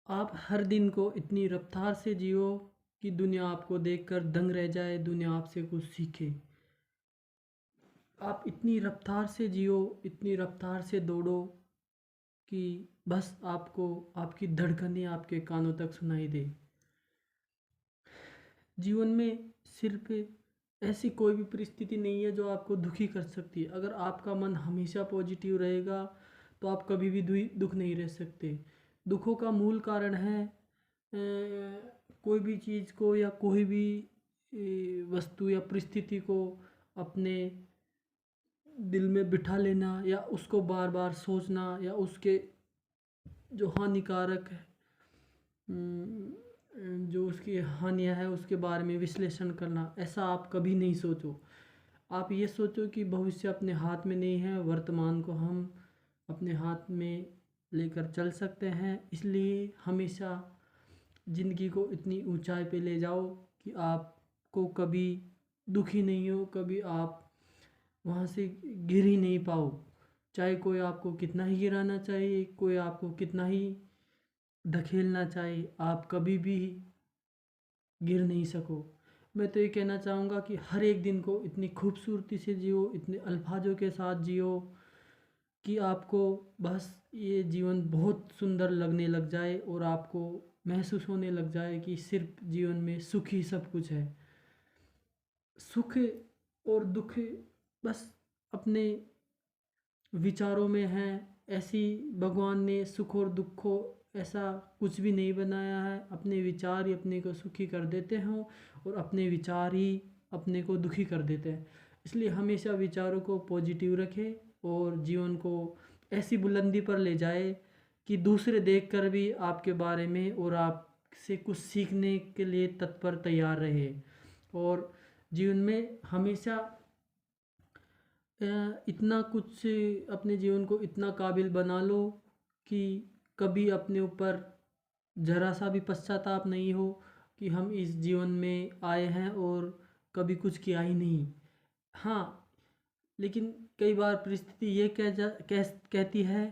आप हर दिन को इतनी रफ्तार से जियो कि दुनिया आपको देखकर दंग रह जाए, दुनिया आपसे कुछ सीखे। आप इतनी रफ्तार से जियो, इतनी रफ्तार से दौड़ो कि बस आपको आपकी धड़कनें आपके कानों तक सुनाई दे। जीवन में सिर्फ ऐसी कोई भी परिस्थिति नहीं है जो आपको दुखी कर सकती है। अगर आपका मन हमेशा पॉजिटिव रहेगा तो आप कभी भी दुख नहीं रह सकते। दुखों का मूल कारण है कोई भी चीज़ को या कोई भी वस्तु या परिस्थिति को अपने दिल में बिठा लेना या उसको बार बार सोचना या उसके जो हानिकारक है जो उसकी हानियाँ है उसके बारे में विश्लेषण करना, ऐसा आप कभी नहीं सोचो। आप ये सोचो कि भविष्य अपने हाथ में नहीं है, वर्तमान को हम अपने हाथ में लेकर चल सकते हैं। इसलिए हमेशा ज़िंदगी को इतनी ऊंचाई पे ले जाओ कि आपको कभी दुखी नहीं हो, कभी आप वहाँ से गिर ही नहीं पाओ। चाहे कोई आपको कितना ही गिराना चाहिए, कोई आपको कितना ही धकेलना चाहे, आप कभी भी गिर नहीं सको। मैं तो ये कहना चाहूँगा कि हर एक दिन को इतनी खूबसूरती से जियो, इतने अल्फाजों के साथ जियो कि आपको बस ये जीवन बहुत सुंदर लगने लग जाए और आपको महसूस होने लग जाए कि सिर्फ जीवन में सुख ही सब कुछ है। सुख और दुख बस अपने विचारों में हैं। ऐसी भगवान ने सुख और दुख को ऐसा कुछ भी नहीं बनाया है। अपने विचार ही अपने को सुखी कर देते हैं और अपने विचार ही अपने को दुखी कर देते हैं। इसलिए हमेशा विचारों को पॉजिटिव रखें और जीवन को ऐसी बुलंदी पर ले जाए कि दूसरे देखकर भी आपके बारे में और आपसे कुछ सीखने के लिए तत्पर तैयार रहे। और जीवन में हमेशा इतना कुछ अपने जीवन को इतना काबिल बना लो कि कभी अपने ऊपर ज़रा सा भी पश्चाताप नहीं हो कि हम इस जीवन में आए हैं और कभी कुछ किया ही नहीं। हाँ, लेकिन कई बार परिस्थिति ये कहती है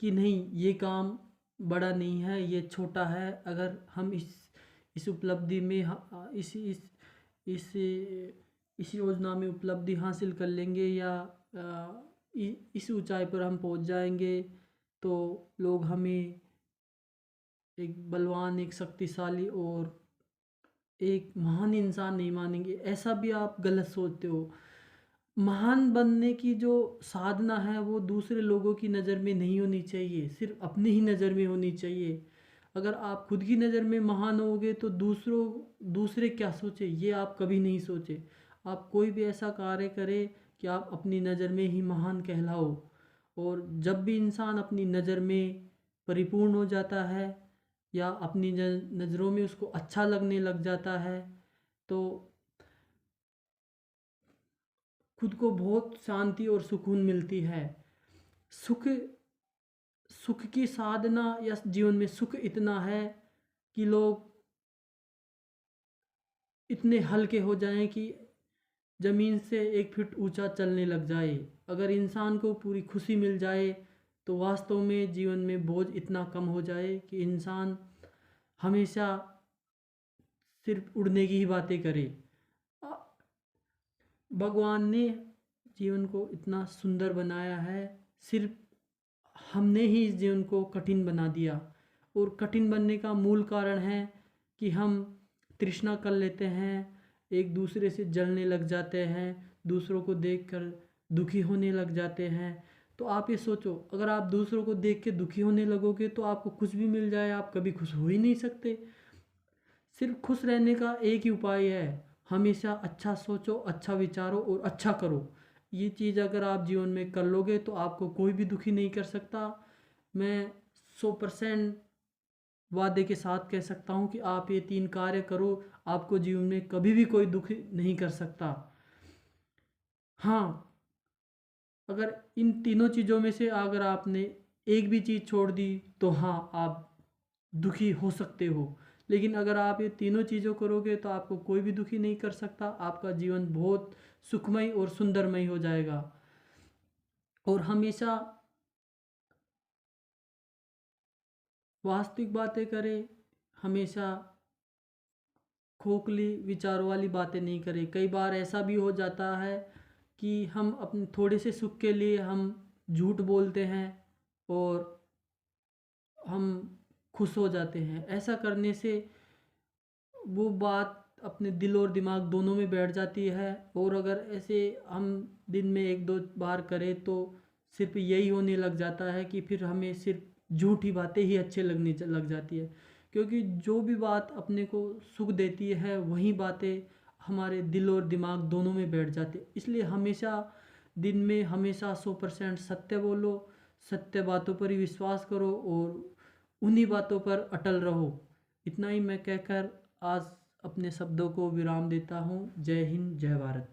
कि नहीं, ये काम बड़ा नहीं है, ये छोटा है। अगर हम इस उपलब्धि में इस इस योजना में उपलब्धि हासिल कर लेंगे या इस ऊंचाई पर हम पहुंच जाएंगे तो लोग हमें एक बलवान, एक शक्तिशाली और एक महान इंसान नहीं मानेंगे। ऐसा भी आप गलत सोचते हो। महान बनने की जो साधना है वो दूसरे लोगों की नज़र में नहीं होनी चाहिए, सिर्फ अपनी ही नज़र में होनी चाहिए। अगर आप खुद की नज़र में महान होगे तो दूसरे क्या सोचे ये आप कभी नहीं सोचे। आप कोई भी ऐसा कार्य करें कि आप अपनी नज़र में ही महान कहलाओ। और जब भी इंसान अपनी नज़र में परिपूर्ण हो जाता है या अपनी नज़रों में उसको अच्छा लगने लग जाता है तो खुद को बहुत शांति और सुकून मिलती है। सुख सुख की साधना या जीवन में सुख इतना है कि लोग इतने हल्के हो जाएं कि ज़मीन से 1 फीट ऊंचा चलने लग जाए। अगर इंसान को पूरी खुशी मिल जाए तो वास्तव में जीवन में बोझ इतना कम हो जाए कि इंसान हमेशा सिर्फ उड़ने की ही बातें करे। अ- भगवान ने जीवन को इतना सुंदर बनाया है, सिर्फ हमने ही इस जीवन को कठिन बना दिया। और कठिन बनने का मूल कारण है कि हम तृष्णा कर लेते हैं, एक दूसरे से जलने लग जाते हैं, दूसरों को देखकर दुखी होने लग जाते हैं। तो आप ये सोचो, अगर आप दूसरों को देख के दुखी होने लगोगे तो आपको कुछ भी मिल जाए आप कभी खुश हो ही नहीं सकते। सिर्फ खुश रहने का एक ही उपाय है, हमेशा अच्छा सोचो, अच्छा विचारो और अच्छा करो। ये चीज़ अगर आप जीवन में कर लोगे तो आपको कोई भी दुखी नहीं कर सकता। मैं 100% वादे के साथ कह सकता हूँ कि आप ये 3 कार्य करो, आपको जीवन में कभी भी कोई दुखी नहीं कर सकता। हाँ, अगर इन तीनों चीज़ों में से अगर आपने एक भी चीज़ छोड़ दी तो हाँ, आप दुखी हो सकते हो। लेकिन अगर आप ये तीनों चीज़ों करोगे तो आपको कोई भी दुखी नहीं कर सकता। आपका जीवन बहुत सुखमय और सुंदरमय हो जाएगा। और हमेशा वास्तविक बातें करें, हमेशा खोखली विचारों वाली बातें नहीं करें। कई बार ऐसा भी हो जाता है कि हम अपने थोड़े से सुख के लिए हम झूठ बोलते हैं और हम खुश हो जाते हैं। ऐसा करने से वो बात अपने दिल और दिमाग दोनों में बैठ जाती है, और अगर ऐसे हम दिन में 1-2 बार करें तो सिर्फ यही होने लग जाता है कि फिर हमें सिर्फ झूठी बातें ही अच्छे लगने लग जाती है। क्योंकि जो भी बात अपने को सुख देती है वही बातें हमारे दिल और दिमाग दोनों में बैठ जाती है। इसलिए हमेशा दिन में हमेशा 100% सत्य बोलो, सत्य बातों पर ही विश्वास करो और उन्हीं बातों पर अटल रहो। इतना ही मैं कहकर आज अपने शब्दों को विराम देता हूँ। जय हिंद, जय भारत।